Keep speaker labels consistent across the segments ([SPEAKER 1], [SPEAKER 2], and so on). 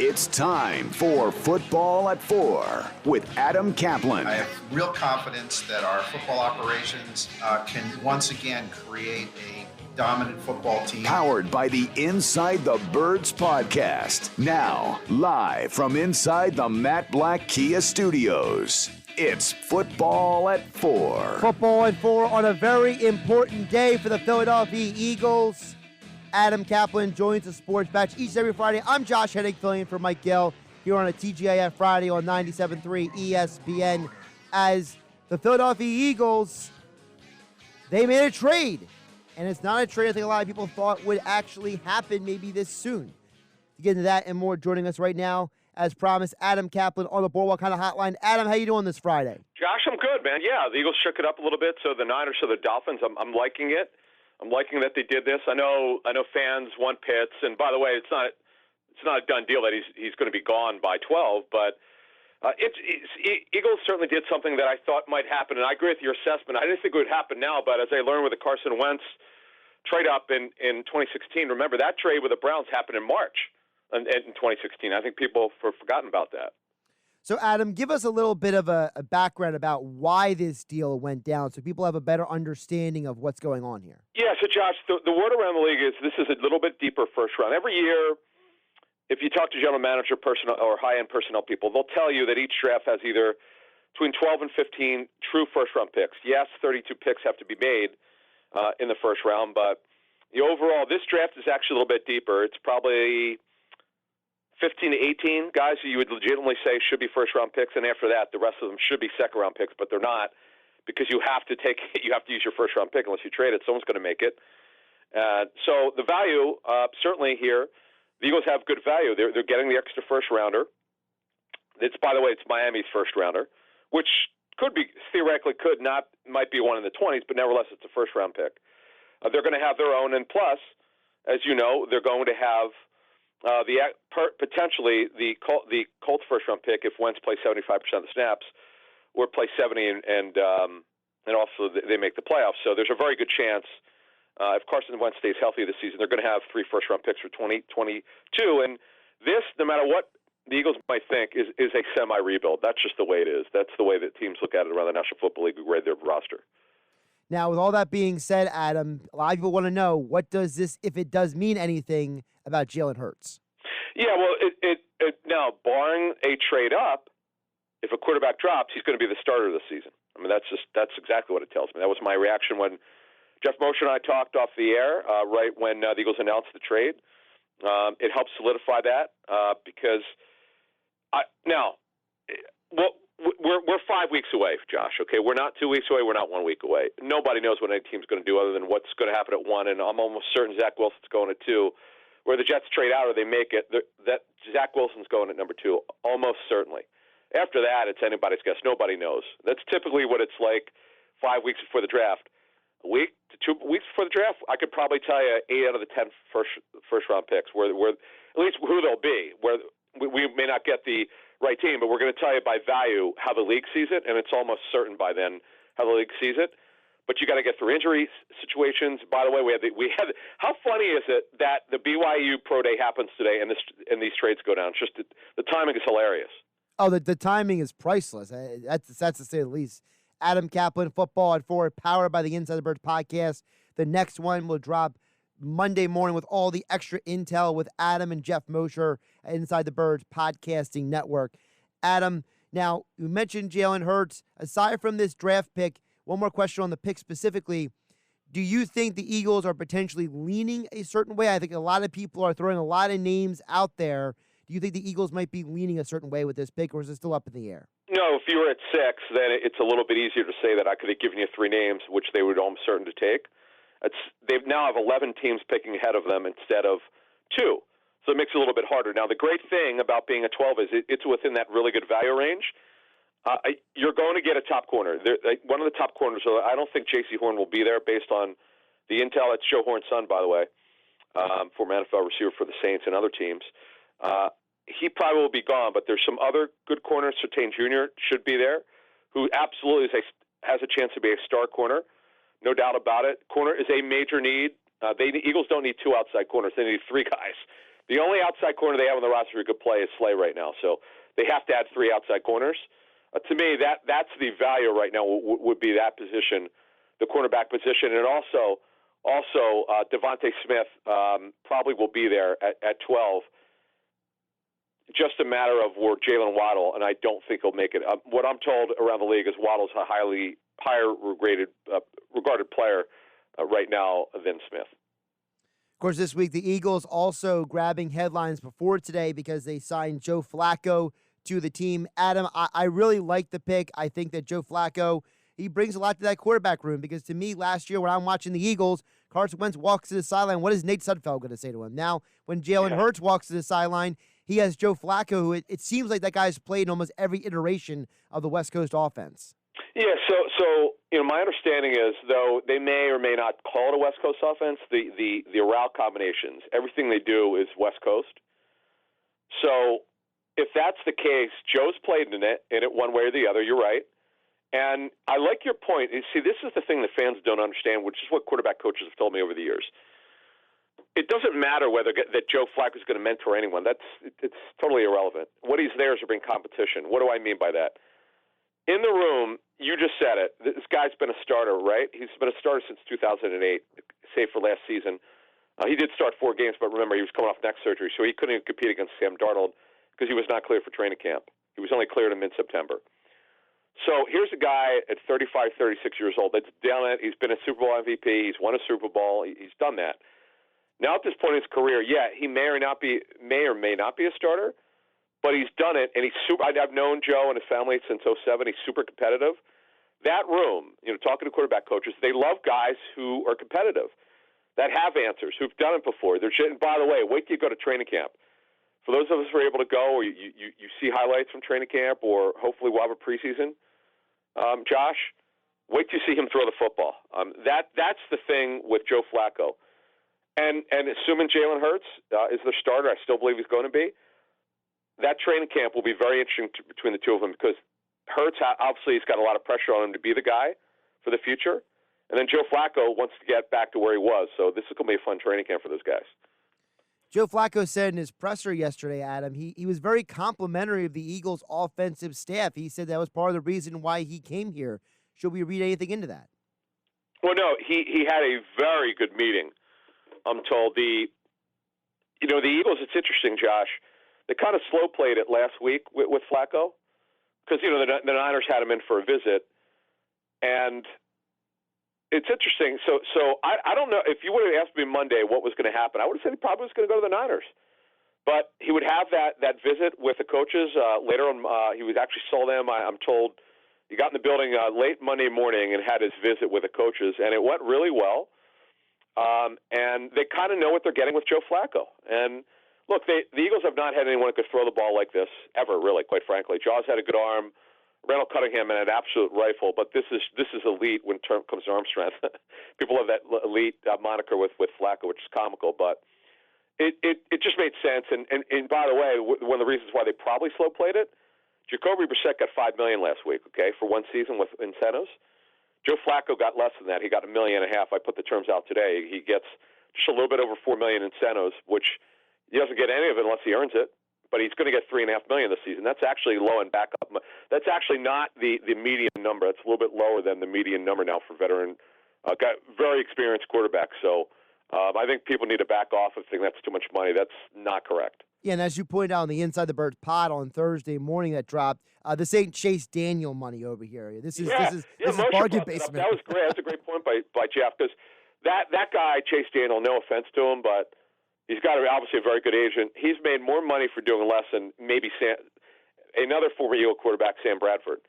[SPEAKER 1] It's time for Football at 4 with Adam Caplan.
[SPEAKER 2] I have real confidence that our football operations can once again create a dominant football team.
[SPEAKER 1] Powered by the Inside the Birds podcast. Now, live from inside the Matt Black Kia Studios. It's Football at 4.
[SPEAKER 3] Football at 4 on a very important day for the Philadelphia Eagles. Adam Caplan joins the Sports Batch each and every Friday. I'm Josh Hennig, filling in for Mike Gill here on a TGIF Friday on 97.3 ESPN. As the Philadelphia Eagles, they made a trade. And it's not a trade I think a lot of people thought would actually happen maybe this soon. To get into that and more, joining us right now, as promised, Adam Caplan on the Boardwalk kind of hotline. Adam, how you doing this Friday?
[SPEAKER 4] Josh, I'm good, man. Yeah, the Eagles shook it up a little bit. So the Niners, so the Dolphins, I'm liking it. I'm liking that they did this. I know fans want Pitts, and by the way, it's not a done deal that he's going to be gone by 12. But Eagles certainly did something that I thought might happen, and I agree with your assessment. I didn't think it would happen now, but as I learned with the Carson Wentz trade up in 2016, remember that trade with the Browns happened in March in 2016. I think people have forgotten about that.
[SPEAKER 3] So, Adam, give us a little bit of a background about why this deal went down so people have a better understanding of what's going on here.
[SPEAKER 4] Yeah, so, Josh, the word around the league is this is a little bit deeper first round. Every year, if you talk to general manager personnel or high-end personnel people, they'll tell you that each draft has either between 12 and 15 true first-round picks. Yes, 32 picks have to be made in the first round, but overall, this draft is actually a little bit deeper. It's probably 15 to 18 guys who you would legitimately say should be first-round picks, and after that, the rest of them should be second-round picks, but they're not because you have to use your first-round pick unless you trade it. Someone's going to make it. So the value, certainly here, the Eagles have good value. They're getting the extra first-rounder. By the way, it's Miami's first-rounder, which might be one in the 20s, but nevertheless, it's a first-round pick. They're going to have their own, and plus, as you know, they're going to have potentially the Colts first-round pick if Wentz plays 75% of the snaps, or play 70 and also they make the playoffs. So there's a very good chance if Carson Wentz stays healthy this season, they're going to have 3 first-round picks for 2022. And this, no matter what the Eagles might think, is a semi-rebuild. That's just the way it is. That's the way that teams look at it around the National Football League who grade their roster.
[SPEAKER 3] Now, with all that being said, Adam, a lot of people want to know, what does this, if it does mean anything, about Jalen Hurts?
[SPEAKER 4] Yeah, well, now, barring a trade up, if a quarterback drops, he's going to be the starter this season. I mean, that's exactly what it tells me. That was my reaction when Jeff Mosher and I talked off the air, right when the Eagles announced the trade. It helps solidify that because we're 5 weeks away, Josh. Okay, we're not 2 weeks away. We're not 1 week away. Nobody knows what any team's going to do other than what's going to happen at 1. And I'm almost certain Zach Wilson's going at 2. Where the Jets trade out or they make it, that Zach Wilson's going at number 2, almost certainly. After that, it's anybody's guess. Nobody knows. That's typically what it's like 5 weeks before the draft. A week to 2 weeks before the draft, I could probably tell you 8 out of the 10 first-round picks, where at least who they'll be. Where we may not get the right team, but we're going to tell you by value how the league sees it, and it's almost certain by then how the league sees it. But you got to get through injury situations. By the way, we had. How funny is it that the BYU Pro Day happens today and these trades go down? It's just the timing is hilarious.
[SPEAKER 3] Oh, the timing is priceless. That's to say the least. Adam Caplan, Football at 4, powered by the Inside the Birds podcast. The next one will drop Monday morning with all the extra intel with Adam and Jeff Mosher at Inside the Birds podcasting network. Adam, now you mentioned Jalen Hurts. Aside from this draft pick, one more question on the pick specifically. Do you think the Eagles are potentially leaning a certain way? I think a lot of people are throwing a lot of names out there. Do you think the Eagles might be leaning a certain way with this pick, or is it still up in the air?
[SPEAKER 4] No, if you were at 6, then it's a little bit easier to say that I could have given you 3 names, which they would almost certain to take. They now have 11 teams picking ahead of them instead of 2. So it makes it a little bit harder. Now, the great thing about being a 12 is it's within that really good value range. You're going to get a top corner. One of the top corners, I don't think J.C. Horn will be there based on the intel. That's Joe Horn's son, by the way, former NFL receiver for the Saints and other teams. He probably will be gone, but there's some other good corners. Surtain Jr. should be there, who absolutely has a chance to be a star corner, no doubt about it. Corner is a major need. The Eagles don't need 2 outside corners. They need 3 guys The only outside corner they have on the roster who could play is Slay right now. So they have to add 3 outside corners. To me, that's the value right now would be that position, the cornerback position, and also Devontae Smith probably will be there at 12. Just a matter of where Jalen Waddle, and I don't think he'll make it. What I'm told around the league is Waddle's a higher regarded player right now than Smith.
[SPEAKER 3] Of course, this week the Eagles also grabbing headlines before today because they signed Joe Flacco to the team. Adam, I really like the pick. I think that Joe Flacco, he brings a lot to that quarterback room because to me last year when I'm watching the Eagles, Carson Wentz walks to the sideline. What is Nate Sudfeld going to say to him? Now, when Jalen Hurts walks to the sideline, he has Joe Flacco, who it seems like that guy's played in almost every iteration of the West Coast offense.
[SPEAKER 4] Yeah, so my understanding is, though they may or may not call it a West Coast offense, the route combinations, everything they do is West Coast. So if that's the case, Joe's played in it one way or the other. You're right. And I like your point. You see, this is the thing that fans don't understand, which is what quarterback coaches have told me over the years. It doesn't matter whether that Joe Flacco is going to mentor anyone. It's totally irrelevant. What he's there is to bring competition. What do I mean by that? In the room, you just said it. This guy's been a starter, right? He's been a starter since 2008, save for last season. He did start 4 games, but remember, he was coming off neck surgery, so he couldn't even compete against Sam Darnold because he was not cleared for training camp. He was only cleared in mid-September. So here's a guy at 35, 36 years old that's done it. He's been a Super Bowl MVP. He's won a Super Bowl. He's done that. Now at this point in his career, he may or may not be a starter, but he's done it, and he's super. I've known Joe and his family since 2007. He's super competitive. That room, talking to quarterback coaches, they love guys who are competitive, that have answers, who've done it before. And by the way, wait till you go to training camp. For those of us who are able to go, or you see highlights from training camp, or hopefully we'll have a preseason, Josh, wait till you see him throw the football. That's the thing with Joe Flacco. And assuming Jalen Hurts is the starter, I still believe he's going to be, that training camp will be very interesting between the two of them because Hurts, obviously, he's got a lot of pressure on him to be the guy for the future. And then Joe Flacco wants to get back to where he was. So this is going to be a fun training camp for those guys.
[SPEAKER 3] Joe Flacco said in his presser yesterday, Adam, he was very complimentary of the Eagles' offensive staff. He said that was part of the reason why he came here. Should we read anything into that?
[SPEAKER 4] Well, no, he had a very good meeting. I'm told the Eagles, it's interesting, Josh. They kind of slow played it last week with Flacco because, the Niners had him in for a visit. And it's interesting. So I don't know. If you would have asked me Monday what was going to happen, I would have said he probably was going to go to the Niners. But he would have that visit with the coaches later on. He was actually saw them, I'm told. He got in the building late Monday morning and had his visit with the coaches, and it went really well. And they kind of know what they're getting with Joe Flacco. And look, the Eagles have not had anyone who could throw the ball like this ever, really, quite frankly. Jaws had a good arm. Randall Cunningham had an absolute rifle, but this is elite when it comes to arm strength. People have that elite moniker with Flacco, which is comical, but it just made sense. And by the way, one of the reasons why they probably slow played it, Jacoby Brissett got $5 million last week, okay, for one season with incentives. Joe Flacco got less than that. He got $1.5 million. I put the terms out today. He gets just a little bit over $4 million incentives, which he doesn't get any of it unless he earns it. But he's going to get $3.5 million this season. That's actually low and back up. That's actually not the median number. It's a little bit lower than the median number now for veteran, very experienced quarterback. So I think people need to back off of thinking that's too much money. That's not correct.
[SPEAKER 3] Yeah, and as you pointed out on the Inside the Birds pod on Thursday morning that dropped, this ain't Chase Daniel money over here. This is bargain basement.
[SPEAKER 4] That was great. That's a great point by Jeff because that guy Chase Daniel. No offense to him, but he's got obviously a very good agent. He's made more money for doing less than maybe another former Eagle quarterback, Sam Bradford.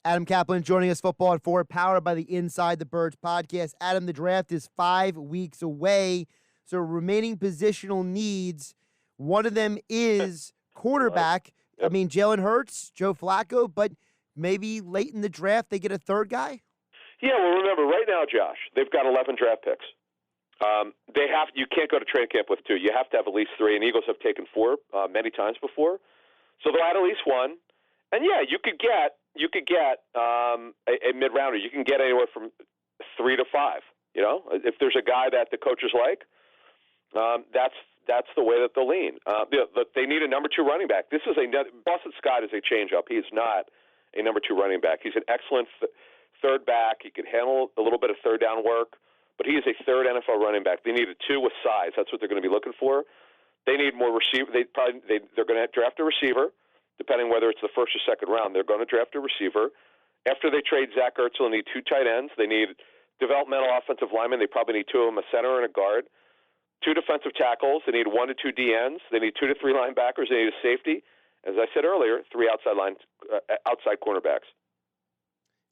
[SPEAKER 3] Adam Caplan joining us, Football at 4, powered by the Inside the Birds podcast. Adam, the draft is 5 weeks away. So remaining positional needs, one of them is quarterback.
[SPEAKER 4] Yep.
[SPEAKER 3] I mean, Jalen Hurts, Joe Flacco, but maybe late in the draft they get a third guy?
[SPEAKER 4] Yeah, well, remember, right now, Josh, they've got 11 draft picks. You can't go to training camp with 2. You have to have at least 3, and Eagles have taken 4 many times before. So they'll add at least 1. And, yeah, you could get a mid-rounder. You can get anywhere from 3 to 5, if there's a guy that the coaches like. that's the way that they'll lean. They need a number 2 running back. This is Boston Scott is a change-up. He is not a number 2 running back. He's an excellent third back. He can handle a little bit of third down work, but he is a third NFL running back. They need a 2 with size. That's what they're going to be looking for. They need more receiver. They're going to draft a receiver, depending whether it's the first or second round. They're going to draft a receiver. After they trade Zach Ertz, they'll need 2 tight ends. They need developmental offensive linemen. They probably need 2 of them, a center and a guard. 2 defensive tackles. They need 1 to 2 DNs. They need 2 to 3 linebackers. They need a safety. As I said earlier, 3 outside cornerbacks.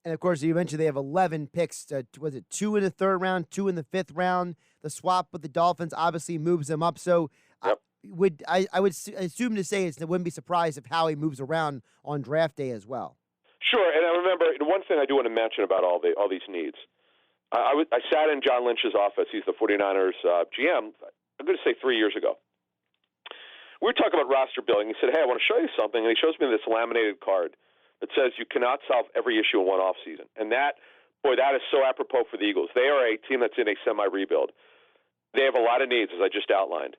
[SPEAKER 3] And, of course, you mentioned they have 11 picks. Was it 2 in the 3rd round, 2 in the 5th round? The swap with the Dolphins obviously moves them up. So
[SPEAKER 4] yep.
[SPEAKER 3] I would assume to say it wouldn't be surprised if Howie moves around on draft day as well.
[SPEAKER 4] Sure, and I remember one thing I do want to mention about all these needs. I sat in John Lynch's office. He's the 49ers GM. I'm going to say 3 years ago. We were talking about roster building. He said, "Hey, I want to show you something," and he shows me this laminated card that says you cannot solve every issue in one offseason. And that is so apropos for the Eagles. They are a team that's in a semi-rebuild. They have a lot of needs, as I just outlined.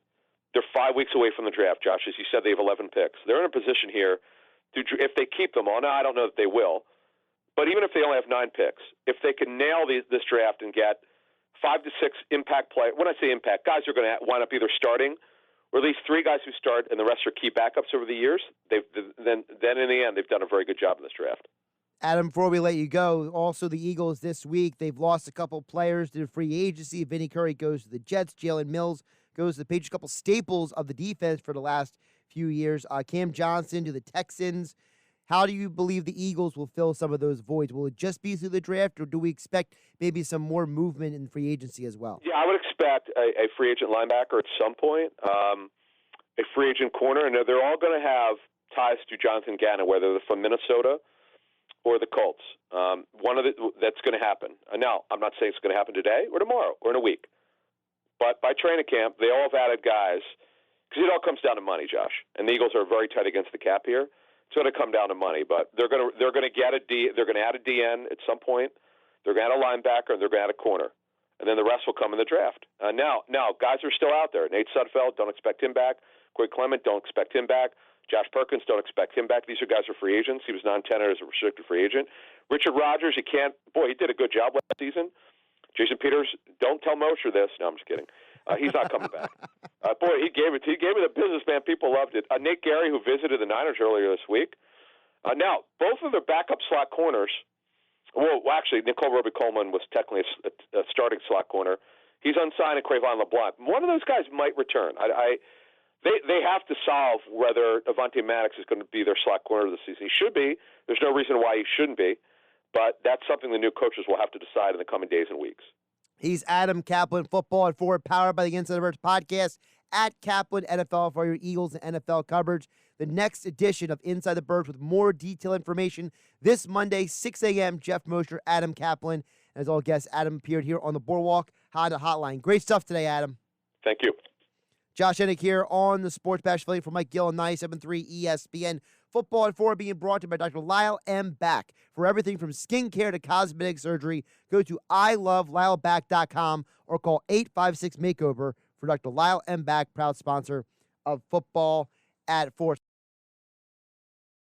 [SPEAKER 4] They're 5 weeks away from the draft, Josh. As you said, they have 11 picks. They're in a position here to, if they keep them all. Now, I don't know that they will. But even if they only have 9 picks, if they can nail this draft and get 5 to 6 impact play, when I say impact, guys are going to wind up either starting or at least 3 guys who start and the rest are key backups over the years, then in the end, they've done a very good job in this draft.
[SPEAKER 3] Adam, before we let you go, also the Eagles this week, they've lost a couple players to free agency. Vinny Curry goes to the Jets. Jalen Mills goes to the Patriots, a couple staples of the defense for the last few years. Cam Johnson to the Texans. How do you believe the Eagles will fill some of those voids? Will it just be through the draft, or do we expect maybe some more movement in free agency as well?
[SPEAKER 4] Yeah, I would expect a free agent linebacker at some point, a free agent corner, and they're all going to have ties to Jonathan Gannon, whether they're from Minnesota or the Colts. That's going to happen. Now, I'm not saying it's going to happen today or tomorrow or in a week, but by training camp, they all have added guys, because it all comes down to money, Josh, and the Eagles are very tight against the cap here. It's going to come down to money, but they're going to add a DN at some point. They're going to add a linebacker, and they're going to add a corner, and then the rest will come in the draft. Now, guys are still out there. Nate Sudfeld, don't expect him back. Quinn Clement, don't expect him back. Josh Perkins, don't expect him back. These are guys who are free agents. He was non-tenor as a restricted free agent. Richard Rodgers, he did a good job last season. Jason Peters, don't tell Mosher this. No, I'm just kidding. He's not coming back. He gave it the business, man. People loved it. Nate Gary, who visited the Niners earlier this week. Now, both of their backup slot corners, actually, Nicole Roby-Coleman was technically a starting slot corner. He's unsigned, and Crayvon LeBlanc. One of those guys might return. They have to solve whether Avonte Maddox is going to be their slot corner this season. He should be. There's no reason why he shouldn't be. But that's something the new coaches will have to decide in the coming days and weeks.
[SPEAKER 3] He's Adam Caplan, Football at 4, powered by the Inside the Birds podcast, at Caplan NFL for your Eagles and NFL coverage. The next edition of Inside the Birds with more detailed information this Monday, 6 a.m. Jeff Mosher, Adam Caplan. As all guests, Adam appeared here on the Boardwalk Honda Hotline. Great stuff today, Adam.
[SPEAKER 4] Thank you.
[SPEAKER 3] Josh Ennick here on the Sports Bash affiliate for Mike Gill on 97.3 ESPN. Football at 4 being brought to you by Dr. Lyle M. Back. For everything from skincare to cosmetic surgery, go to ilovelyle.back.com or call 856-MAKEOVER for Dr. Lyle M. Back, proud sponsor of Football at 4.